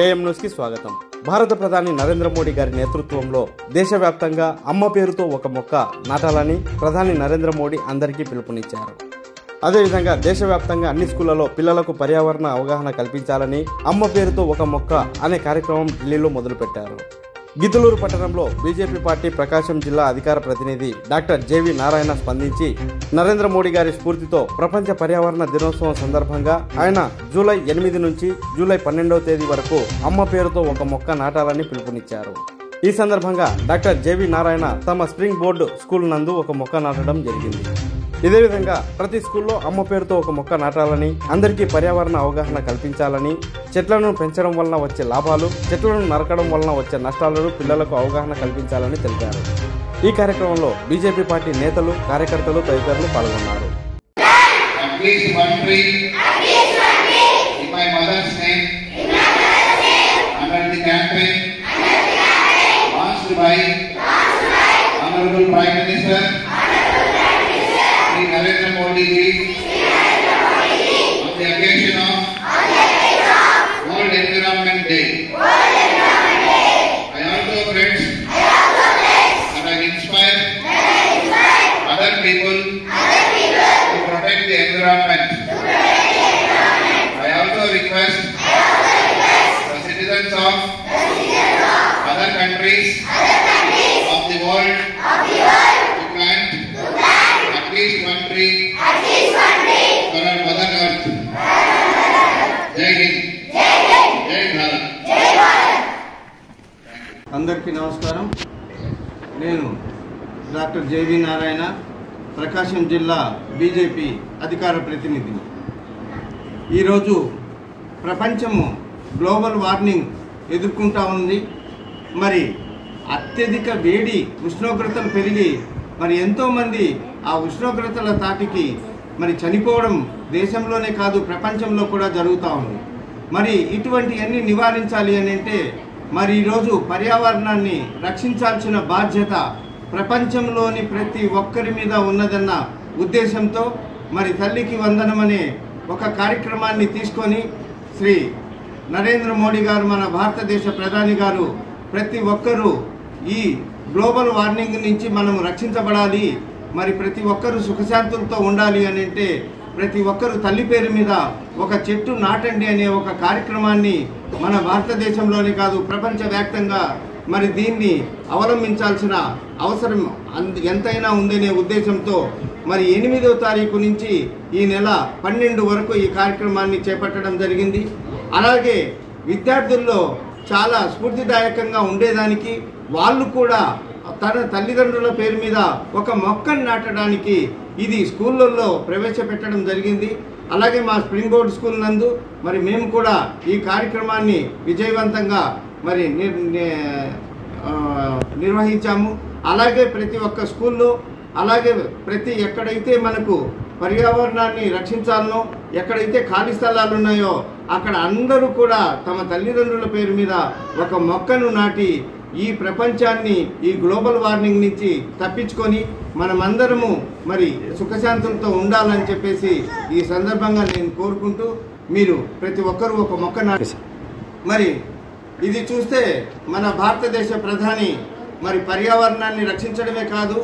AM news కి స్వాగతం. భారత ప్రధాని నరేంద్ర మోడీ గారి నేతృత్వంలో దేశవ్యాప్తంగా అమ్మ పేరుతో ఒక మొక్క నాటాలని ప్రధాని నరేంద్ర మోడీ అందరికీ పిలుపునిచ్చారు. అదేవిధంగా దేశవ్యాప్తంగా అన్ని స్కూళ్లలో పిల్లలకు పర్యావరణ అవగాహన కల్పించాలని అమ్మ పేరుతో ఒక మొక్క అనే కార్యక్రమం ఢిల్లీలో మొదలుపెట్టారు. గిద్దలూరు పట్టణంలో బీజేపీ పార్టీ ప్రకాశం జిల్లా అధికార ప్రతినిధి డాక్టర్ జేవి నారాయణ స్పందించి నరేంద్ర మోడీ గారి స్ఫూర్తితో ప్రపంచ పర్యావరణ దినోత్సవం సందర్భంగా ఆయన జూలై 8 నుంచి జూలై 12వ తేదీ వరకు అమ్మ పేరుతో ఒక మొక్క నాటాలని పిలుపునిచ్చారు. ఈ సందర్భంగా డాక్టర్ జేవి నారాయణ తమ స్ప్రింగ్ బోర్డు స్కూల్ నందు ఒక మొక్క నాటడం జరిగింది. ఇదే విధంగా ప్రతి స్కూల్లో అమ్మ పేరుతో ఒక మొక్క నాటాలని, అందరికీ పర్యావరణ అవగాహన కల్పించాలని, చెట్లను పెంచడం వలన వచ్చే లాభాలు, చెట్లను నరకడం వలన వచ్చే నష్టాలను పిల్లలకు అవగాహన కల్పించాలని తెలిపారు. ఈ కార్యక్రమంలో బీజేపీ పార్టీ నేతలు, కార్యకర్తలు తదితరులు పాల్గొన్నారు. Narendra Modi ji, on the occasion of World Environment Day, I also friends and I inspire other people to protect the environment. I also request the citizens of other countries of the world to plant at least one tree for our Mother Earth. Jai Hind. Jai Bharat. అందరికీ నమస్కారం. నేను doctor JV Narayana, ప్రకాశం జిల్లా BJP అధికార ప్రతినిధిని. ఈరోజు ప్రపంచము global warming ఎదుర్కొంటా ఉంది. మరి అత్యధిక వేడి, ఉష్ణోగ్రతలు పెరిగి మరి ఎంతోమంది ఆ ఉష్ణోగ్రతల తాటికి మరి చనిపోవడం దేశంలోనే కాదు ప్రపంచంలో కూడా జరుగుతూ ఉంది. మరి ఇటువంటి అన్ని నివారించాలి అని అంటే మరి ఈరోజు పర్యావరణాన్ని రక్షించాల్సిన బాధ్యత ప్రపంచంలోని ప్రతి ఒక్కరి మీద ఉన్నదన్న ఉద్దేశంతో మరి తల్లికి వందనం అనే ఒక కార్యక్రమాన్ని తీసుకొని శ్రీ నరేంద్ర మోడీ గారు, మన భారతదేశ ప్రధాని గారు, ప్రతి ఒక్కరూ ఈ గ్లోబల్ వార్మింగ్ నుంచి మనం రక్షించబడాలి, మరి ప్రతి ఒక్కరూ సుఖశాంతులతో ఉండాలి అని అంటే ప్రతి ఒక్కరూ తల్లి పేరు మీద ఒక చెట్టు నాటండి అనే ఒక కార్యక్రమాన్ని మన భారతదేశంలోనే కాదు ప్రపంచవ్యాప్తంగా మరి దీన్ని అవలంబించాల్సిన అవసరం ఎంతైనా ఉందనే ఉద్దేశంతో మరి 8వ తారీఖు నుంచి ఈ నెల 12 వరకు ఈ కార్యక్రమాన్ని చేపట్టడం జరిగింది. అలాగే విద్యార్థుల్లో చాలా స్ఫూర్తిదాయకంగా ఉండేదానికి వాళ్ళు కూడా తన తల్లిదండ్రుల పేరు మీద ఒక మొక్కను నాటడానికి ఇది స్కూళ్ళల్లో ప్రవేశపెట్టడం జరిగింది. అలాగే మా స్ప్రింగ్ బోర్డ్ స్కూల్ నందు మరి మేము కూడా ఈ కార్యక్రమాన్ని విజయవంతంగా మరి నిర్వహించాము. అలాగే ప్రతి ఒక్క స్కూల్లో, అలాగే ప్రతి ఎక్కడైతే మనకు పర్యావరణాన్ని రక్షించాలనో, ఎక్కడైతే ఖాళీ స్థలాలు ఉన్నాయో అక్కడ అందరూ కూడా తమ తల్లిదండ్రుల పేరు మీద ఒక మొక్కను నాటి ఈ ప్రపంచాన్ని ఈ గ్లోబల్ వార్మింగ్ నుంచి తప్పించుకొని మనమందరము మరి సుఖశాంతులతో ఉండాలని చెప్పేసి ఈ సందర్భంగా నేను కోరుకుంటూ మీరు ప్రతి ఒక్కరూ ఒక మొక్క నాటి. మరి ఇది చూస్తే మన భారతదేశ ప్రధాని మరి పర్యావరణాన్ని రక్షించడమే కాదు,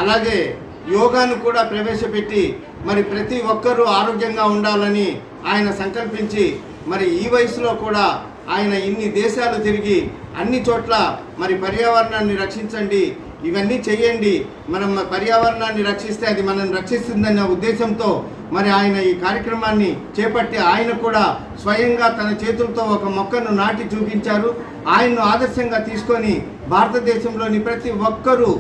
అలాగే యోగాను కూడా ప్రవేశపెట్టి మరి ప్రతి ఒక్కరూ ఆరోగ్యంగా ఉండాలని ఆయన సంకల్పించి మరి ఈ వయసులో కూడా ఆయన ఇన్ని దేశాలు తిరిగి అన్ని చోట్ల మరి పర్యావరణాన్ని రక్షించండి, ఇవన్నీ చేయండి, మనం పర్యావరణాన్ని రక్షిస్తే అది మనం రక్షిస్తుందన్న ఉద్దేశంతో మరి ఆయన ఈ కార్యక్రమాన్ని చేపట్టి ఆయన కూడా స్వయంగా తన చేతులతో ఒక మొక్కను నాటి చూపించారు. ఆయన్ను ఆదర్శంగా తీసుకొని భారతదేశంలోని ప్రతి ఒక్కరూ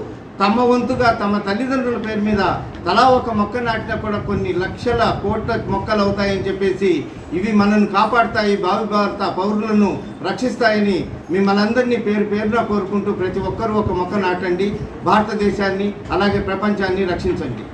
తమ వంతుగా తమ తల్లిదండ్రుల పేరు మీద తలా ఒక మొక్క నాటినా కూడా కొన్ని లక్షల కోట్ల మొక్కలు అవుతాయని చెప్పేసి ఇవి మనల్ని కాపాడుతాయి, భావి భారత పౌరులను రక్షిస్తాయని మిమ్మల్ని అందరినీ పేరు పేరున కోరుకుంటూ ప్రతి ఒక్కరూ ఒక మొక్క నాటండి, భారతదేశాన్ని అలాగే ప్రపంచాన్ని రక్షించండి.